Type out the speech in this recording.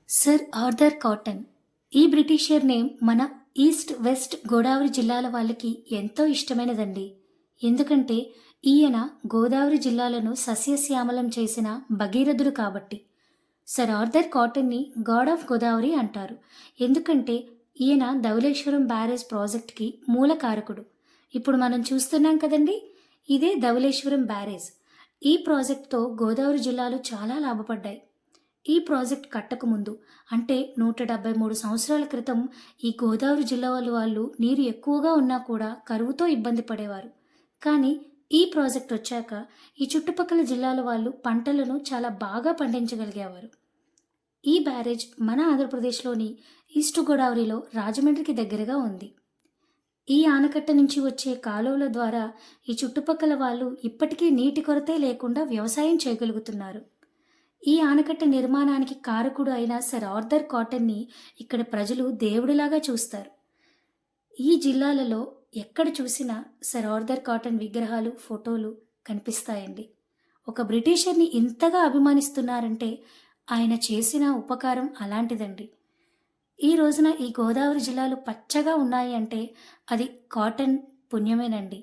Sir Arthur cotton. ఈ Britisher name మన east west Godavari జిల్లాల వాళ్ళకి ఎంతో ఇష్టమైనదండి. ఎందుకంటే ఈయన గోదావరి జిల్లాలను సస్యశ్యామలం చేసిన భగీరథుడు కాబట్టి. సర్ ఆర్థర్ కాటన్ని గాడ్ ఆఫ్ గోదావరి అంటారు. ఎందుకంటే ఈయన ధవళేశ్వరం బ్యారేజ్ ప్రాజెక్ట్కి మూల కారకుడు. ఇప్పుడు మనం చూస్తున్నాం కదండి, ఇదే ధవళేశ్వరం బ్యారేజ్. ఈ ప్రాజెక్ట్తో గోదావరి జిల్లాలు చాలా లాభపడ్డాయి. ఈ ప్రాజెక్ట్ కట్టకముందు అంటే 173 సంవత్సరాల క్రితం ఈ గోదావరి జిల్లా వాళ్ళు నీరు ఎక్కువగా ఉన్నా కూడా కరువుతో ఇబ్బంది పడేవారు. కానీ ఈ ప్రాజెక్ట్ వచ్చాక ఈ చుట్టుపక్కల జిల్లాల వాళ్ళు పంటలను చాలా బాగా పండించగలిగేవారు. ఈ బ్యారేజ్ మన ఆంధ్రప్రదేశ్లోని ఈస్ట్ గోదావరిలో రాజమండ్రికి దగ్గరగా ఉంది. ఈ ఆనకట్ట నుంచి వచ్చే కాలువల ద్వారా ఈ చుట్టుపక్కల వాళ్ళు ఇప్పటికీ నీటి కొరతే లేకుండా వ్యవసాయం చేయగలుగుతున్నారు. ఈ ఆనకట్ట నిర్మాణానికి కారకుడు అయిన సర్ ఆర్థర్ కాటన్ని ఇక్కడ ప్రజలు దేవుడిలాగా చూస్తారు. ఈ జిల్లాలలో ఎక్కడ చూసినా సర్ ఆర్థర్ కాటన్ విగ్రహాలు, ఫోటోలు కనిపిస్తాయండి. ఒక బ్రిటిషర్ని ఇంతగా అభిమానిస్తున్నారంటే ఆయన చేసిన ఉపకారం అలాంటిదండి. ఈ రోజున ఈ గోదావరి జిల్లాలు పచ్చగా ఉన్నాయి అంటే అది కాటన్ పుణ్యమేనండి.